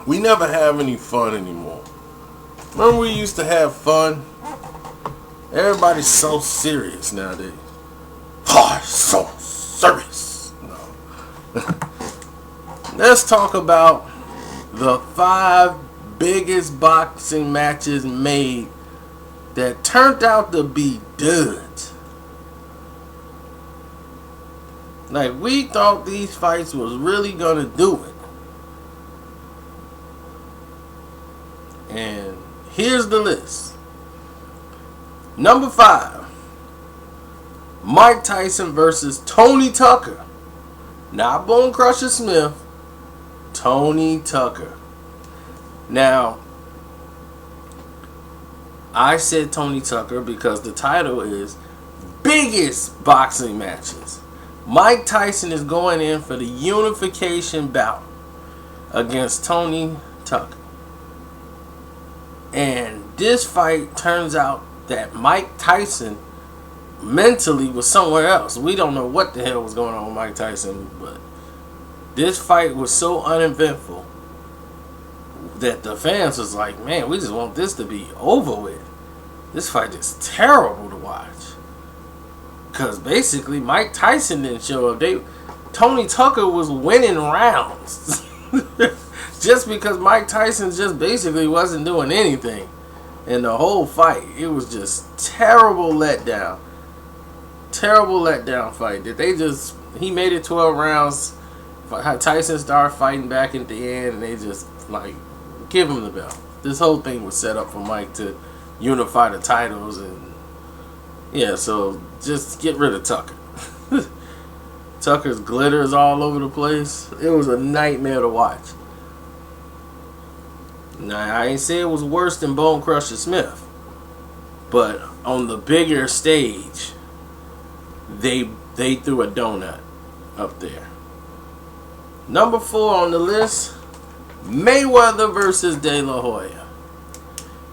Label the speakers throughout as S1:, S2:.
S1: We never have any fun anymore. Remember we used to have fun? Everybody's so serious nowadays. Oh, so serious. No. Let's talk about the 5 biggest boxing matches made that turned out to be duds. Like, we thought these fights was really gonna do it. And here's the list. Number 5, Mike Tyson versus Tony Tucker. Not Bone Crusher Smith, Tony Tucker. Now, I said Tony Tucker because the title is biggest boxing matches. Mike Tyson is going in for the unification bout against Tony Tucker. And this fight turns out that Mike Tyson mentally was somewhere else. We don't know what the hell was going on with Mike Tyson, but this fight was so uneventful that the fans was like, man, we just want this to be over with. This fight is terrible to watch. Because basically Mike Tyson didn't show up. Tony Tucker was winning rounds. Just because Mike Tyson just basically wasn't doing anything in the whole fight. It was just terrible letdown. Terrible letdown fight. He made it 12 rounds. Tyson started fighting back at the end, and they just like give him the belt. This whole thing was set up for Mike to unify the titles, and yeah, so just get rid of Tucker. Tucker's glitters all over the place. It was a nightmare to watch. Now, I ain't say it was worse than Bone Crusher Smith, but on the bigger stage, they threw a donut up there. Number 4 on the list, Mayweather versus De La Hoya.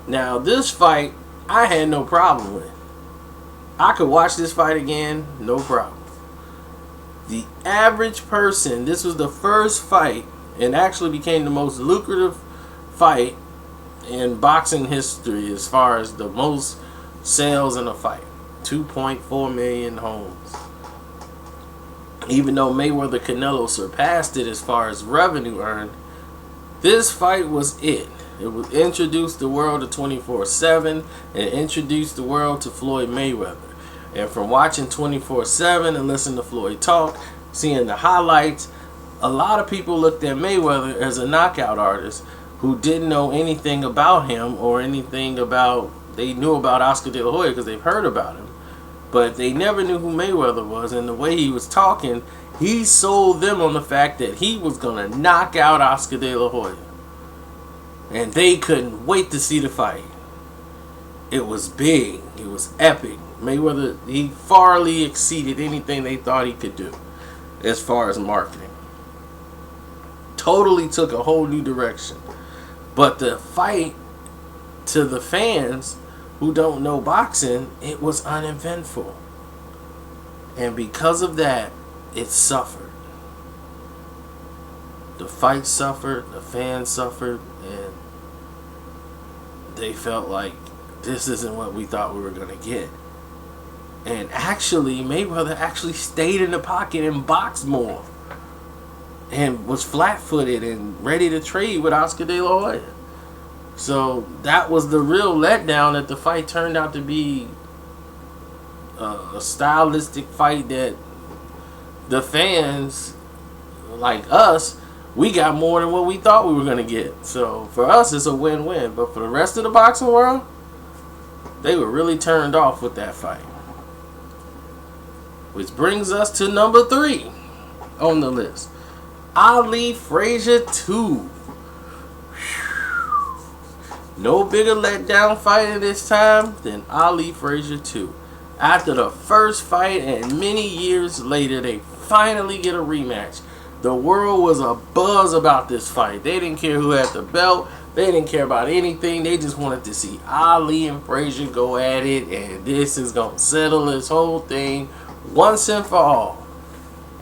S1: Now, this fight, I had no problem with. I could watch this fight again, no problem. The average person, this was the first fight, and actually became the most lucrative fight in boxing history as far as the most sales in a fight. 2.4 million homes. Even though Mayweather Canelo surpassed it as far as revenue earned, this fight was it. It was introduced the world to 24/7 and introduced the world to Floyd Mayweather. And from watching 24/7 and listening to Floyd talk, seeing the highlights, a lot of people looked at Mayweather as a knockout artist who didn't know anything about him or anything about, they knew about Oscar De La Hoya because they've heard about him, but they never knew who Mayweather was. And the way he was talking, he sold them on the fact that he was going to knock out Oscar De La Hoya. And they couldn't wait to see the fight. It was big. It was epic. Mayweather, he farly exceeded anything they thought he could do as far as marketing. Totally took a whole new direction. But the fight, to the fans who don't know boxing, it was uneventful. And because of that, it suffered. The fight suffered, the fans suffered, and they felt like this isn't what we thought we were going to get. And actually, Mayweather actually stayed in the pocket and boxed more. And was flat-footed and ready to trade with Oscar De La Hoya. So that was the real letdown, that the fight turned out to be a stylistic fight that the fans, like us, we got more than what we thought we were going to get. So for us, it's a win-win. But for the rest of the boxing world, they were really turned off with that fight. Which brings us to number 3 on the list. Ali Frazier 2. No bigger letdown fight at this time than Ali Frazier 2. After the first fight and many years later, they finally get a rematch. The world was abuzz about this fight. They didn't care who had the belt. They didn't care about anything. They just wanted to see Ali and Frazier go at it, and this is going to settle this whole thing once and for all.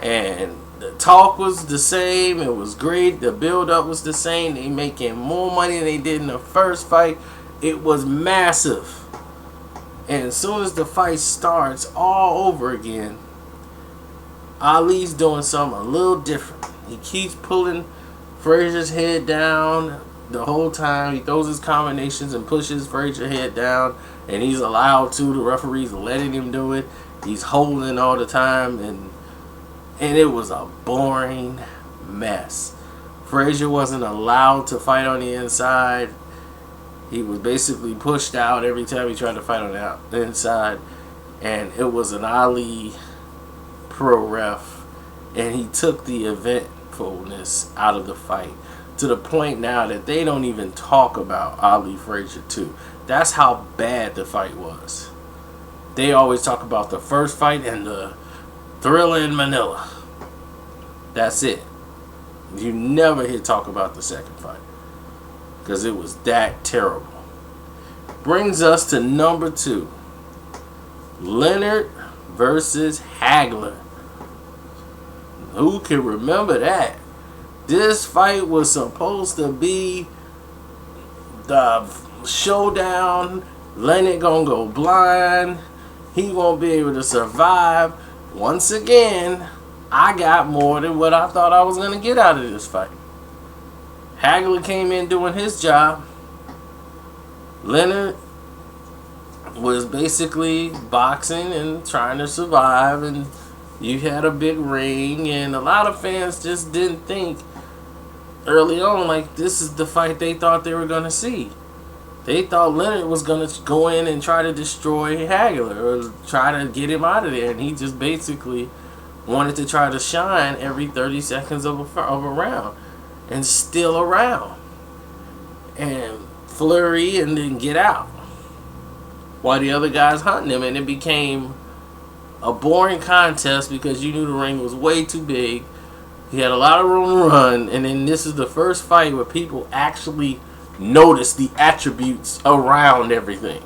S1: And The talk was the same. It was great. The build-up was the same. They making more money than they did in the first fight. It was massive. And as soon as the fight starts all over again, Ali's doing something a little different. He keeps pulling Frazier's head down the whole time. He throws his combinations and pushes Frazier's head down, and he's allowed to. The referee's letting him do it. He's holding all the time, and it was a boring mess. Frazier wasn't allowed to fight on the inside. He was basically pushed out every time he tried to fight on the inside, and it was an Ali pro ref, and he took the eventfulness out of the fight to the point now that they don't even talk about Ali Frazier 2. That's how bad the fight was. They always talk about the first fight and the Thriller in Manila. That's it. You never hear talk about the second fight because it was that terrible. Brings us to number 2. Leonard versus Hagler. Who can remember that? This fight was supposed to be the showdown. Leonard gonna go blind. He won't be able to survive. Once again, I got more than what I thought I was gonna get out of this fight. Hagler came in doing his job. Leonard was basically boxing and trying to survive, and you had a big ring, and a lot of fans just didn't think early on like this is the fight they thought they were going to see. They thought Leonard was going to go in and try to destroy Hagler or try to get him out of there, and he just basically wanted to try to shine every 30 seconds of a round and steal a round and flurry and then get out while the other guys hunting him, and it became a boring contest because you knew the ring was way too big. He had a lot of room to run, and then this is the first fight where people actually notice the attributes around everything.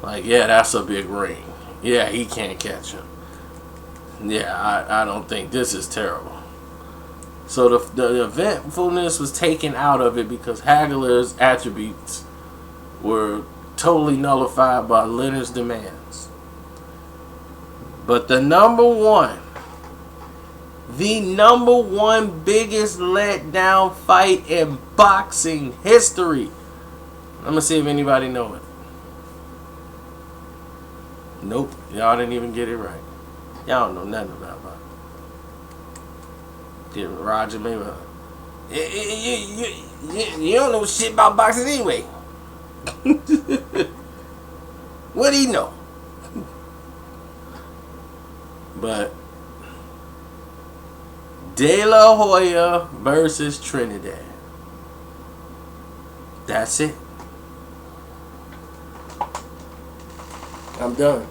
S1: Like, yeah, that's a big ring. Yeah, he can't catch him. Yeah, I don't think this is terrible. So the eventfulness was taken out of it because Hagler's attributes were totally nullified by Leonard's demands. But the number one biggest letdown fight in boxing history. I'm going to see if anybody know it. Nope, y'all didn't even get it right. Y'all don't know nothing about boxing. Get Roger Mayweather. You don't know shit about boxing anyway. What do you know? But De La Hoya versus Trinidad. That's it. I'm done.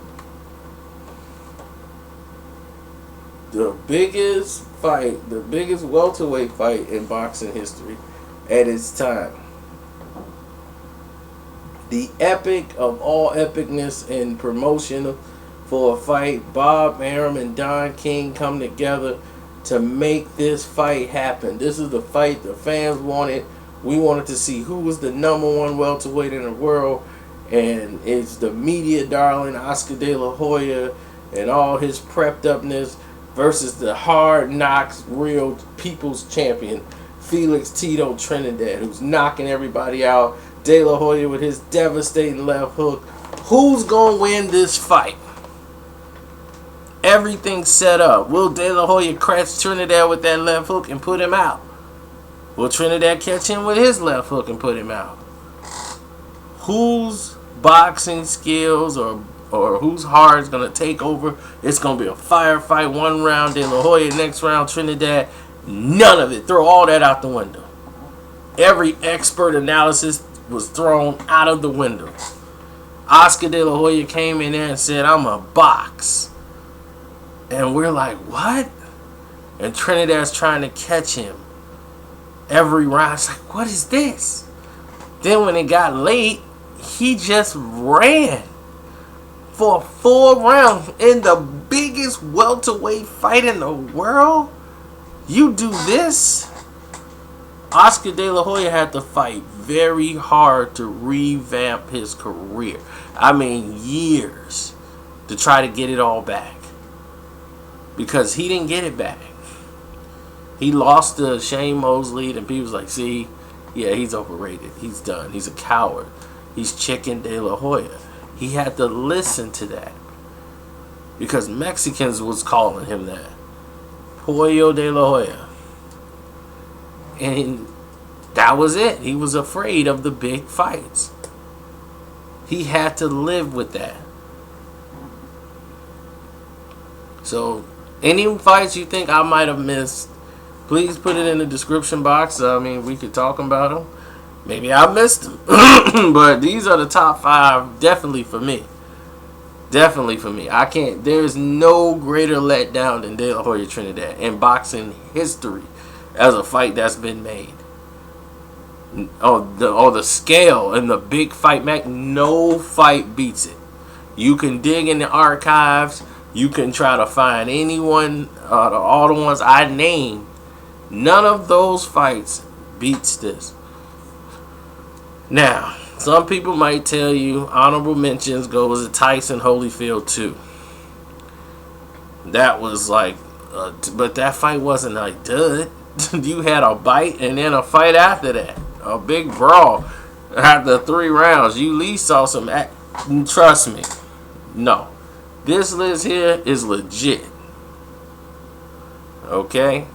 S1: The biggest fight, the biggest welterweight fight in boxing history at its time. The epic of all epicness and promotion for a fight. Bob Arum and Don King come together to make this fight happen. This is the fight the fans wanted. We wanted to see who was the number one welterweight in the world, and it's the media darling Oscar De La Hoya and all his prepped upness versus the hard knocks real people's champion Felix Tito Trinidad, who's knocking everybody out. De La Hoya with his devastating left hook. Who's gonna win this fight? Everything's set up. Will De La Hoya catch Trinidad with that left hook and put him out? Will Trinidad catch him with his left hook and put him out? Whose boxing skills or whose heart is going to take over? It's going to be a firefight. One round De La Hoya, next round Trinidad. None of it. Throw all that out the window. Every expert analysis was thrown out of the window. Oscar De La Hoya came in there and said, I'm a box. And we're like, what? And Trinidad's trying to catch him every round. It's like, what is this? Then when it got late, he just ran for 4 rounds in the biggest welterweight fight in the world. You do this. Oscar De La Hoya had to fight very hard to revamp his career. I mean, years to try to get it all back. Because he didn't get it back. He lost to Shane Mosley, and people was like, see, yeah, he's overrated. He's done. He's a coward. He's Chicken De La Hoya. He had to listen to that. Because Mexicans was calling him that. Pollo De La Hoya. And that was it. He was afraid of the big fights. He had to live with that. So, any fights you think I might have missed, please put it in the description box. I mean, we could talk about them. Maybe I missed them. But these are the top 5, definitely for me. Definitely for me. I can't. There's no greater letdown than De La Hoya Trinidad in boxing history as a fight that's been made. On the scale and the big fight, no fight beats it. You can dig in the archives. You can try to find anyone, all the ones I named. None of those fights beats this. Now, some people might tell you honorable mentions goes to Tyson Holyfield 2. That was like, but that fight wasn't like dud. You had a bite and then a fight after that. A big brawl after 3 rounds. You at least saw some trust me. No. This list here is legit. Okay?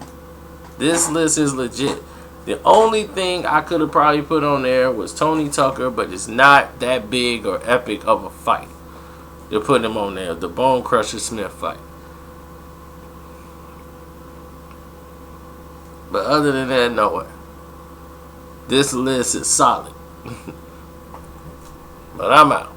S1: This list is legit. The only thing I could have probably put on there was Tony Tucker, but it's not that big or epic of a fight. They're putting him on there. The Bone Crusher Smith fight. But other than that, no way. This list is solid. But I'm out.